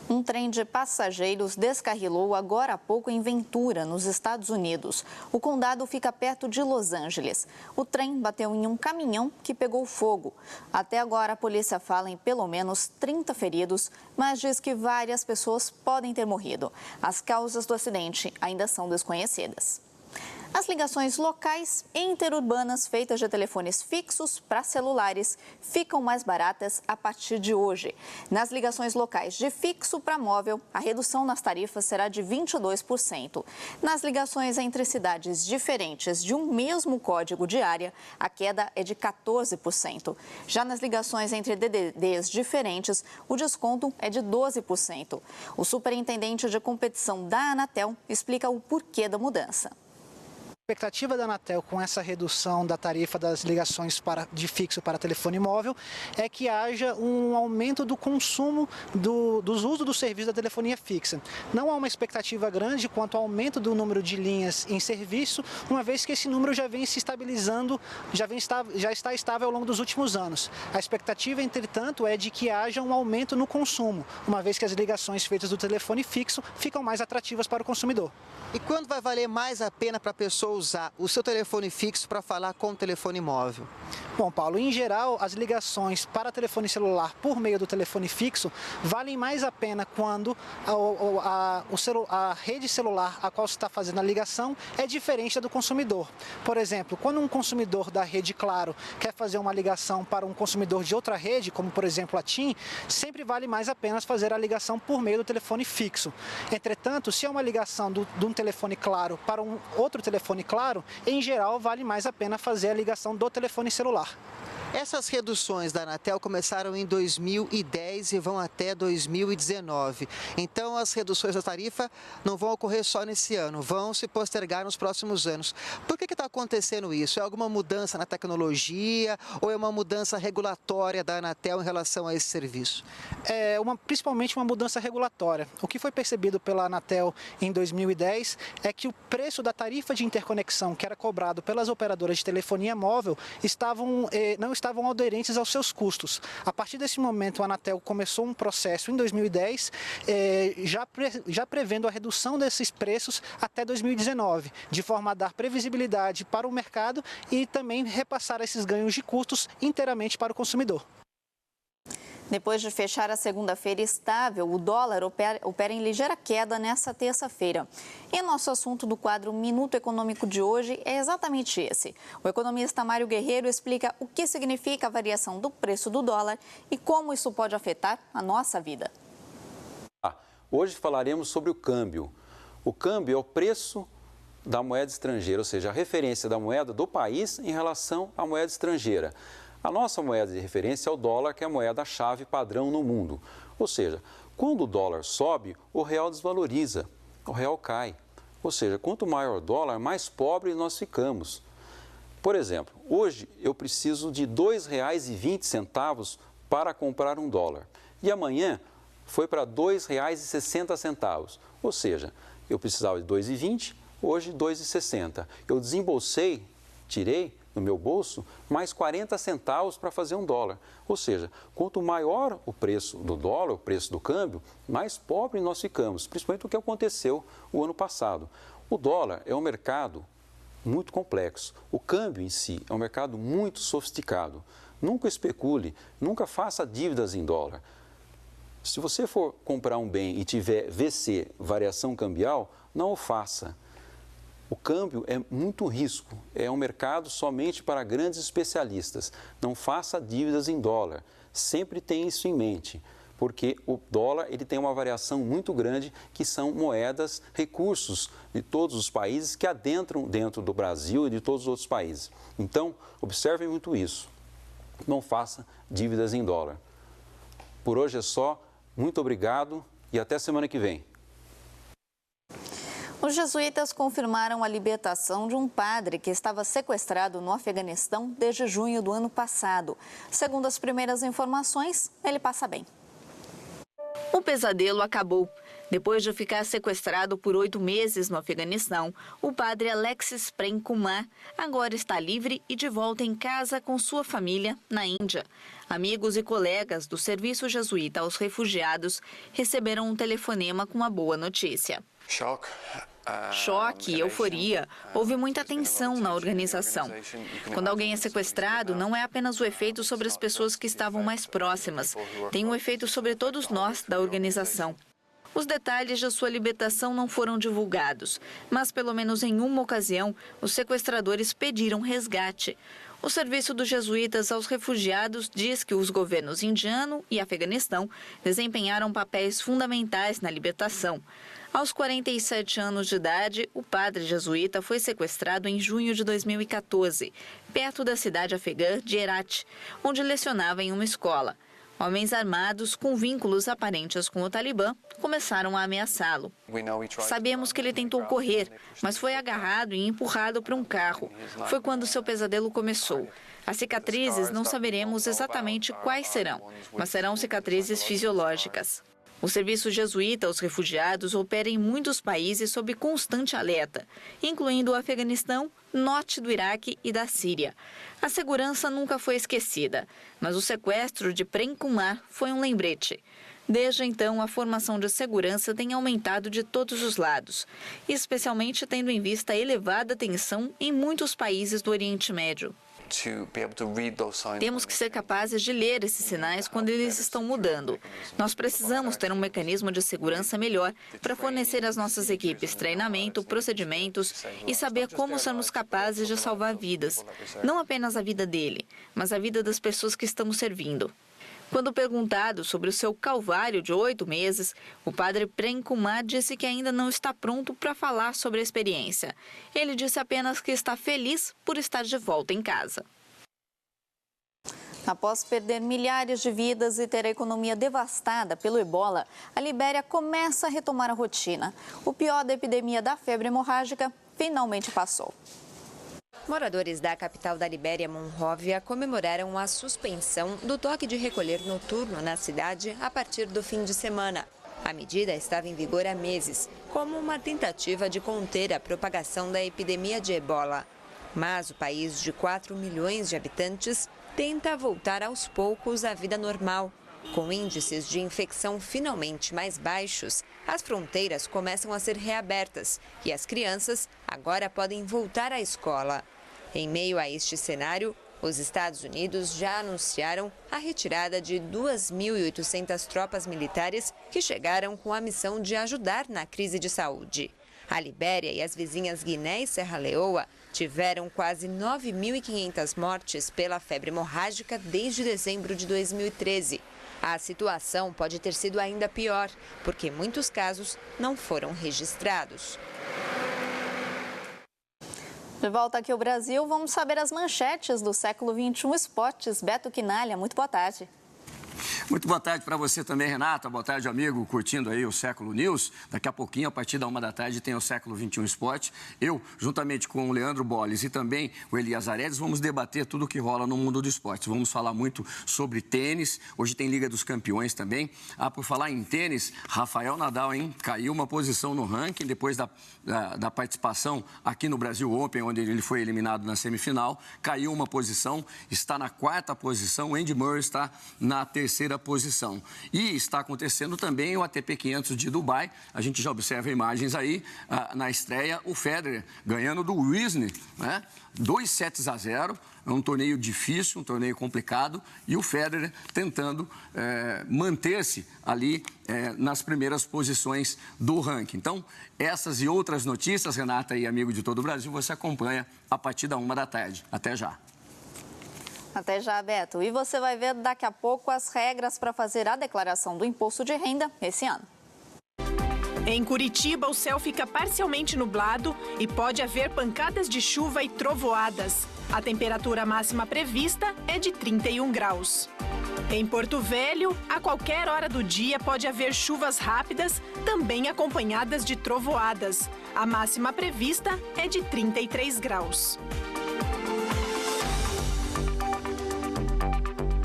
Um trem de passageiros descarrilou agora há pouco em Ventura, nos Estados Unidos. O condado fica perto de Los Angeles. O trem bateu em um caminhão que pegou fogo. Até agora, a polícia fala em pelo menos 30 feridos, mas diz que várias pessoas podem ter morrido. As causas do acidente ainda são desconhecidas. As ligações locais e interurbanas feitas de telefones fixos para celulares ficam mais baratas a partir de hoje. Nas ligações locais de fixo para móvel, a redução nas tarifas será de 22%. Nas ligações entre cidades diferentes de um mesmo código de área, a queda é de 14%. Já nas ligações entre DDDs diferentes, o desconto é de 12%. O superintendente de competição da Anatel explica o porquê da mudança. A expectativa da Anatel com essa redução da tarifa das ligações de fixo para telefone móvel é que haja um aumento do consumo dos usos do serviço da telefonia fixa. Não há uma expectativa grande quanto ao aumento do número de linhas em serviço, uma vez que esse número já vem se estabilizando, já está estável ao longo dos últimos anos. A expectativa, entretanto, é de que haja um aumento no consumo, uma vez que as ligações feitas do telefone fixo ficam mais atrativas para o consumidor. E quando vai valer mais a pena para a pessoa usar o seu telefone fixo para falar com o telefone móvel? Bom, Paulo, em geral, as ligações para telefone celular por meio do telefone fixo valem mais a pena quando a rede celular a qual se está fazendo a ligação é diferente da do consumidor. Por exemplo, quando um consumidor da rede Claro quer fazer uma ligação para um consumidor de outra rede, como por exemplo a TIM, sempre vale mais a pena fazer a ligação por meio do telefone fixo. Entretanto, se é uma ligação de um telefone Claro para um outro telefone Claro, em geral vale mais a pena fazer a ligação do telefone celular. Essas reduções da Anatel começaram em 2010 e vão até 2019. Então, as reduções da tarifa não vão ocorrer só nesse ano, vão se postergar nos próximos anos. Por que está acontecendo isso? É alguma mudança na tecnologia ou é uma mudança regulatória da Anatel em relação a esse serviço? É principalmente uma mudança regulatória. O que foi percebido pela Anatel em 2010 é que o preço da tarifa de interconexão que era cobrado pelas operadoras de telefonia móvel não estavam aderentes aos seus custos. A partir desse momento, a Anatel começou um processo em 2010, já prevendo a redução desses preços até 2019, de forma a dar previsibilidade para o mercado e também repassar esses ganhos de custos inteiramente para o consumidor. Depois de fechar a segunda-feira estável, o dólar opera em ligeira queda nesta terça-feira. E nosso assunto do quadro Minuto Econômico de hoje é exatamente esse. O economista Mário Guerreiro explica o que significa a variação do preço do dólar e como isso pode afetar a nossa vida. Hoje falaremos sobre o câmbio. O câmbio é o preço da moeda estrangeira, ou seja, a referência da moeda do país em relação à moeda estrangeira. A nossa moeda de referência é o dólar, que é a moeda-chave padrão no mundo. Ou seja, quando o dólar sobe, o real desvaloriza, o real cai. Ou seja, quanto maior o dólar, mais pobre nós ficamos. Por exemplo, hoje eu preciso de R$ 2,20 para comprar um dólar. E amanhã foi para R$ 2,60. Ou seja, eu precisava de R$ 2,20, hoje R$ 2,60. Eu desembolsei, tirei no meu bolso mais 40 centavos para fazer um dólar. Ou seja, quanto maior o preço do dólar, o preço do câmbio, mais pobre nós ficamos, principalmente o que aconteceu o ano passado. O dólar é um mercado muito complexo. O câmbio em si é um mercado muito sofisticado. Nunca especule, nunca faça dívidas em dólar. Se você for comprar um bem e tiver VC, variação cambial, não o faça. O câmbio é muito risco, é um mercado somente para grandes especialistas. Não faça dívidas em dólar, sempre tenha isso em mente, porque o dólar ele tem uma variação muito grande, que são moedas, recursos de todos os países que adentram dentro do Brasil e de todos os outros países. Então, observem muito isso, não faça dívidas em dólar. Por hoje é só, muito obrigado e até semana que vem. Os jesuítas confirmaram a libertação de um padre que estava sequestrado no Afeganistão desde junho do ano passado. Segundo as primeiras informações, ele passa bem. O pesadelo acabou. Depois de ficar sequestrado por 8 meses no Afeganistão, o padre Alexis Prem Kumar agora está livre e de volta em casa com sua família na Índia. Amigos e colegas do Serviço Jesuíta aos Refugiados receberam um telefonema com uma boa notícia. Choque, euforia, houve muita tensão na organização. Quando alguém é sequestrado, não é apenas o efeito sobre as pessoas que estavam mais próximas, tem um efeito sobre todos nós da organização. Os detalhes de sua libertação não foram divulgados, mas pelo menos em uma ocasião, os sequestradores pediram resgate. O Serviço dos Jesuítas aos Refugiados diz que os governos indiano e Afeganistão desempenharam papéis fundamentais na libertação. Aos 47 anos de idade, o padre jesuíta foi sequestrado em junho de 2014, perto da cidade afegã de Herat, onde lecionava em uma escola. Homens armados com vínculos aparentes com o Talibã começaram a ameaçá-lo. Sabemos que ele tentou correr, mas foi agarrado e empurrado para um carro. Foi quando seu pesadelo começou. As cicatrizes não saberemos exatamente quais serão, mas serão cicatrizes fisiológicas. O Serviço Jesuíta aos Refugiados opera em muitos países sob constante alerta, incluindo o Afeganistão, norte do Iraque e da Síria. A segurança nunca foi esquecida, mas o sequestro de Prem Kumar foi um lembrete. Desde então, a formação de segurança tem aumentado de todos os lados, especialmente tendo em vista a elevada tensão em muitos países do Oriente Médio. Temos que ser capazes de ler esses sinais quando eles estão mudando. Nós precisamos ter um mecanismo de segurança melhor para fornecer às nossas equipes treinamento, procedimentos e saber como sermos capazes de salvar vidas. Não apenas a vida dele, mas a vida das pessoas que estamos servindo. Quando perguntado sobre o seu calvário de 8 meses, o padre Prem Kumar disse que ainda não está pronto para falar sobre a experiência. Ele disse apenas que está feliz por estar de volta em casa. Após perder milhares de vidas e ter a economia devastada pelo ebola, a Libéria começa a retomar a rotina. O pior da epidemia da febre hemorrágica finalmente passou. Moradores da capital da Libéria, Monróvia, comemoraram a suspensão do toque de recolher noturno na cidade a partir do fim de semana. A medida estava em vigor há meses, como uma tentativa de conter a propagação da epidemia de ebola. Mas o país de 4 milhões de habitantes tenta voltar aos poucos à vida normal. Com índices de infecção finalmente mais baixos, as fronteiras começam a ser reabertas e as crianças agora podem voltar à escola. Em meio a este cenário, os Estados Unidos já anunciaram a retirada de 2.800 tropas militares que chegaram com a missão de ajudar na crise de saúde. A Libéria e as vizinhas Guiné e Serra Leoa tiveram quase 9.500 mortes pela febre hemorrágica desde dezembro de 2013. A situação pode ter sido ainda pior, porque muitos casos não foram registrados. De volta aqui ao Brasil, vamos saber as manchetes do século XXI Esportes. Beto Quinalha, muito boa tarde. Muito boa tarde para você também, Renata. Boa tarde, amigo, curtindo aí o Século News. Daqui a pouquinho, a partir da 13h, tem o Século XXI Esporte. Eu, juntamente com o Leandro Bolles e também o Elias Aredes, vamos debater tudo o que rola no mundo do esporte. Vamos falar muito sobre tênis. Hoje tem Liga dos Campeões também. Por falar em tênis, Rafael Nadal, caiu uma posição no ranking depois da participação aqui no Brasil Open, onde ele foi eliminado na semifinal. Caiu uma posição, está na 4ª posição. Andy Murray está na 3ª posição. E está acontecendo também o ATP 500 de Dubai. A gente já observa imagens aí na estreia, o Federer ganhando do Wisner, né? 2-0. É um torneio difícil, um torneio complicado, e o Federer tentando manter-se ali nas primeiras posições do ranking. Então, essas e outras notícias, Renata e amigo de todo o Brasil, você acompanha a partir da 13h. Até já. Até já, Beto. E você vai ver daqui a pouco as regras para fazer a declaração do imposto de renda esse ano. Em Curitiba, o céu fica parcialmente nublado e pode haver pancadas de chuva e trovoadas. A temperatura máxima prevista é de 31 graus. Em Porto Velho, a qualquer hora do dia pode haver chuvas rápidas, também acompanhadas de trovoadas. A máxima prevista é de 33 graus.